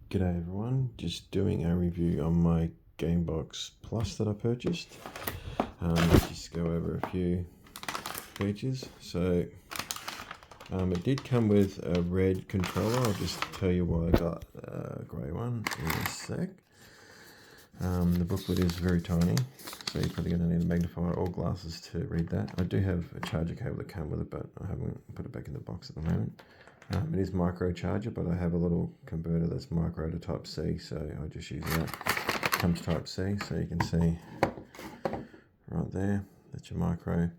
G'day everyone, just doing a review on my Gamebox Plus that I purchased. Just go over a few features. So it did come with a red controller. I'll just tell you why I got a grey one in a sec. The booklet is very tiny, so you're probably going to need a magnifier or glasses to read that. I do have a charger cable that came with it, but I haven't put it back in the box at the moment. It is micro charger, but I have a little converter that's micro to type C, so I just use that. Comes type C, so you can see right there, that's your micro.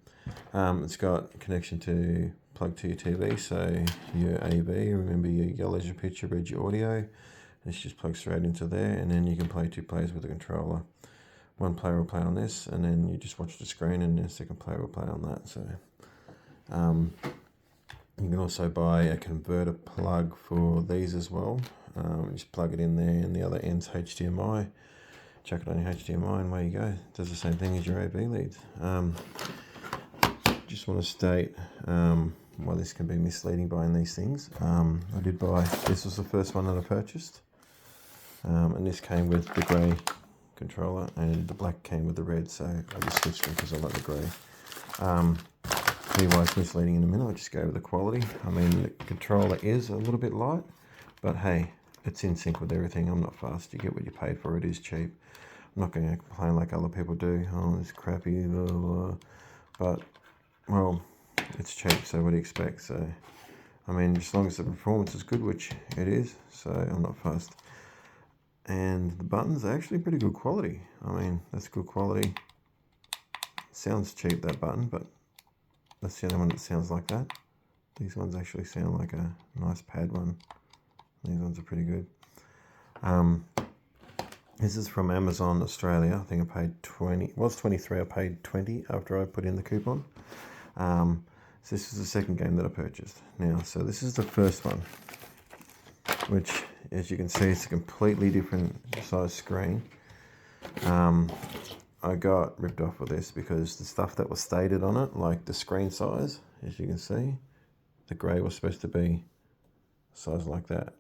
It's got connection to plug to your TV, so your AV, remember your yellow's your picture, red your audio. This just plugs straight into there, and then you can play 2 players with the controller. One player will play on this, and then you just watch the screen, and the second player will play on that. So you can also buy a converter plug for these as well. Just plug it in there, and the other end's HDMI. Chuck it on your HDMI, and away you go. It does the same thing as your AV leads. Just want to state why this can be misleading buying these things. I did buy, this was the first one that I purchased. And this came with the grey controller, and the black came with the red, so I just switched them because I like the grey. Tell you why it's misleading in a minute. I'll just go over the quality. I mean, the controller is a little bit light, but hey, it's in sync with everything. I'm not fast. You get what you paid for. It is cheap. I'm not going to complain like other people do. Oh, it's crappy, blah, blah, blah. But, well, it's cheap, so what do you expect? So, I mean, as long as the performance is good, which it is, so I'm not fast. And the buttons are actually pretty good quality. I mean, that's good quality. Sounds cheap, that button, but that's the only one that sounds like that. These ones actually sound like a nice pad one. These ones are pretty good. This is from Amazon Australia. I think I paid 20. It was 23. I paid 20 after I put in the coupon. So this is the second game that I purchased. Now, so this is the first one, which, as you can see, it's a completely different size screen. I got ripped off with this because the stuff that was stated on it, like the screen size, as you can see, the grey was supposed to be size like that.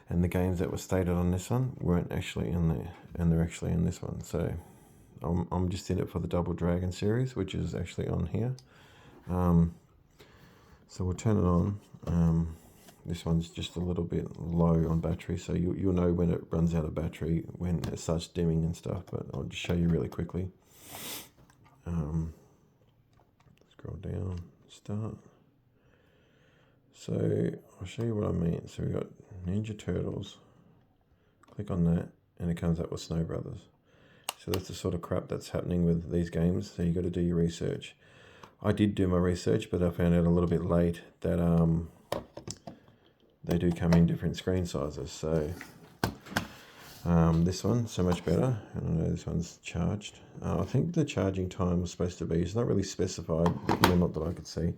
And the games that were stated on this one weren't actually in there, and they're actually in this one. So I'm just in it for the Double Dragon series, which is actually on here. So we'll turn it on. This one's just a little bit low on battery, so you'll know when it runs out of battery, when it starts dimming and stuff, but I'll just show you really quickly. Scroll down, start. So I'll show you what I mean. So we've got Ninja Turtles. Click on that, and it comes up with Snow Brothers. So that's the sort of crap that's happening with these games, so you got to do your research. I did do my research, but I found out a little bit late that they do come in different screen sizes. So this one, so much better. I don't know, this one's charged. I think the charging time was supposed to be, it's not really specified, well, not that I could see,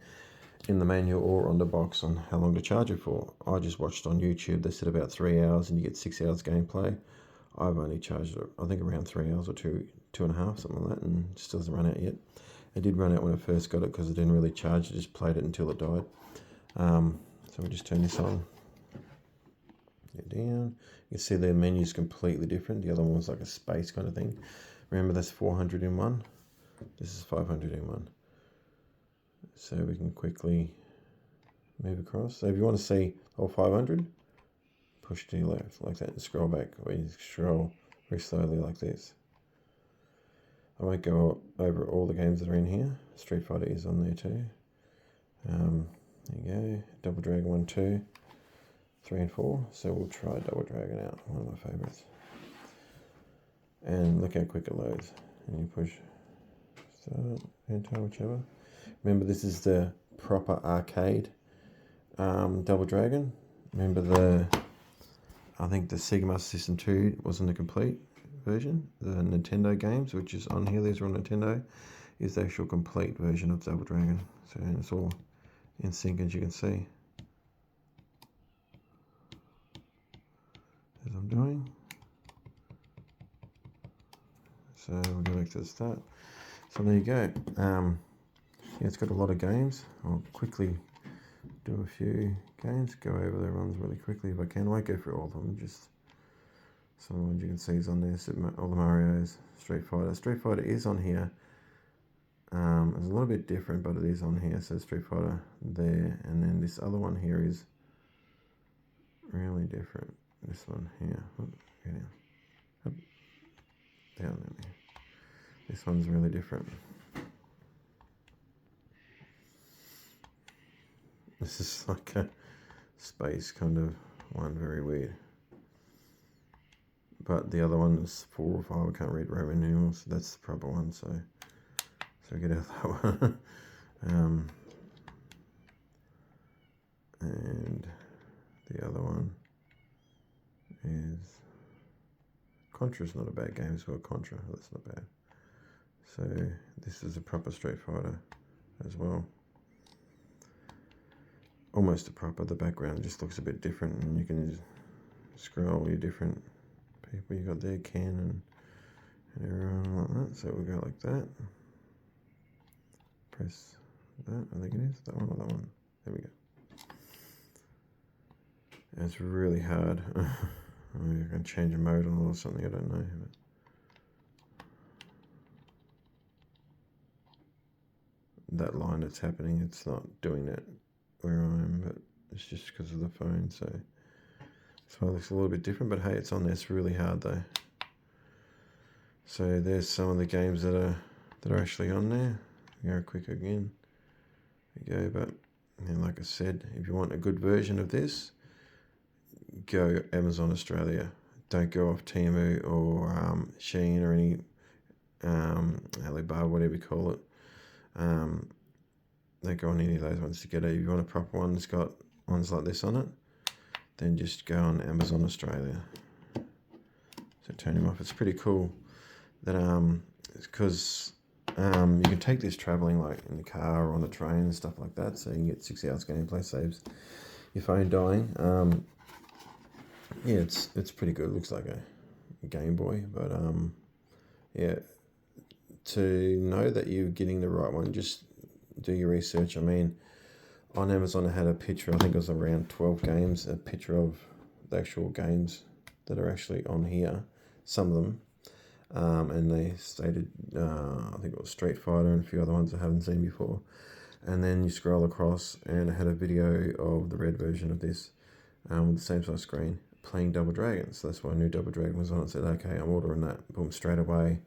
in the manual or on the box on how long to charge it for. I just watched on YouTube, they said about 3 hours and you get 6 hours gameplay. I've only charged it, I think around 3 hours or 2.5, something like that, and it still hasn't run out yet. It did run out when I first got it because I didn't really charge it, just played it until it died. So we just turn this on. Get down. You can see their menu's completely different. The other one was like a space kind of thing. Remember, that's 400 in one. This is 500 in one. So we can quickly move across. So if you want to see all 500, push to your left like that and scroll back, or you scroll very slowly like this. I won't go over all the games that are in here. Street Fighter is on there too. There you go. Double Dragon 1, 2, 3 and 4. So we'll try Double Dragon out, one of my favourites. And look how quick it loads. And you push start, enter, whichever. Remember, this is the proper arcade Double Dragon. Remember I think the Sega Master System 2 wasn't a complete version. The Nintendo games, which is on here, these are on Nintendo, is the actual complete version of Double Dragon. So it's all in sync, as you can see. As I'm doing. So we'll go back to the start. So there you go. Yeah, it's got a lot of games. I'll quickly do a few games, go over the runs really quickly if I can. I won't go through all of them, just some of the ones you can see is on there. All the Marios, Street Fighter. Street Fighter is on here. It's a little bit different, but it is on here. So Street Fighter there, and then this other one here is really different. This one here. Down there. This one's really different. This is like a space kind of one, very weird. But the other one is 4 or 5. I can't read Roman numerals, so that's the proper one. So get out that one. And the other one is Contra's not a bad game as well. Contra, that's not bad. So this is a proper Street Fighter as well. Almost a proper. The background just looks a bit different, and you can just scroll your different people you got there, Ken and everyone like that. So we'll go like that. Press that. I think it is that one or that one. There we go. It's really hard. I can change a mode on or something. I don't know. But that line that's happening, it's not doing that where I am, but it's just because of the phone. So that's why it looks a little bit different. But hey, it's on there. It's really hard though. So there's some of the games that are actually on there. Go quick again. There you go. But and like I said, if you want a good version of this, go Amazon Australia. Don't go off Temu or Shein or any Alibaba, whatever you call it. Don't go on any of those ones to get it. If you want a proper one that's got ones like this on it, then just go on Amazon Australia. So turn him off. It's pretty cool that it's because you can take this traveling like in the car or on the train and stuff like that. So you can get 6 hours gameplay, saves your phone dying. Yeah, it's pretty good. It looks like a Game Boy, but yeah, to know that you're getting the right one, just do your research. I mean, on Amazon I had a picture, I think it was around 12 games, a picture of the actual games that are actually on here, some of them, and they stated, I think it was Street Fighter and a few other ones I haven't seen before. And then you scroll across and I had a video of the red version of this with the same size screen, playing Double Dragon. So that's why I knew Double Dragon was on. I said, okay, I'm ordering that. Boom, straight away.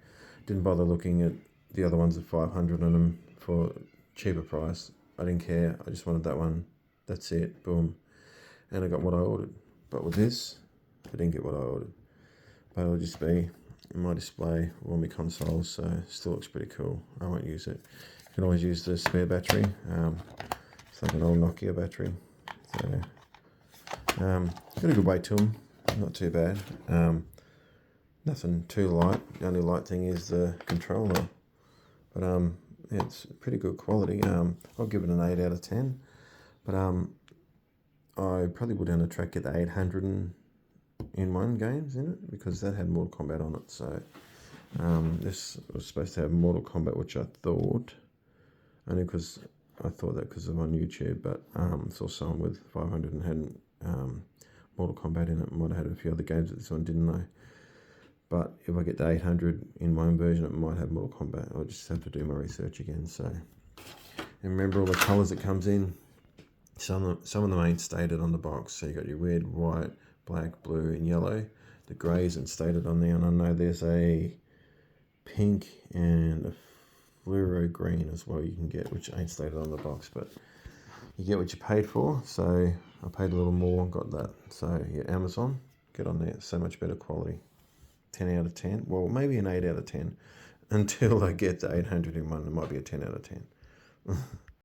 Didn't bother looking at the other ones at 500 on them for cheaper price. I didn't care. I just wanted that one. That's it. Boom. And I got what I ordered. But with this, I didn't get what I ordered. But it'll just be in my display or my consoles. So it still looks pretty cool. I won't use it. You can always use the spare battery. It's like an old Nokia battery. So got a good weight to them, not too bad. Nothing too light. The only light thing is the controller, but yeah, it's pretty good quality. I'll give it an 8 out of 10. But I probably would on the track get the 800 in one games in it because that had Mortal Kombat on it. So this was supposed to have Mortal Kombat, which I thought, only because I thought that because I'm on YouTube, but saw someone with 500 and hadn't Mortal Kombat in it. Might have had a few other games that this one didn't know. But if I get the 800 in one version, it might have Mortal Kombat. I'll just have to do my research again. So, and remember all the colours it comes in. Some of them ain't stated on the box. So you got your red, white, black, blue, and yellow. The grey isn't stated on there, and I know there's a pink and a fluoro green as well you can get, which ain't stated on the box, but you get what you paid for. So I paid a little more, got that. So yeah, Amazon, get on there. So much better quality. 10 out of 10. Well, maybe an 8 out of 10 until I get the 800 in one. It might be a 10 out of 10.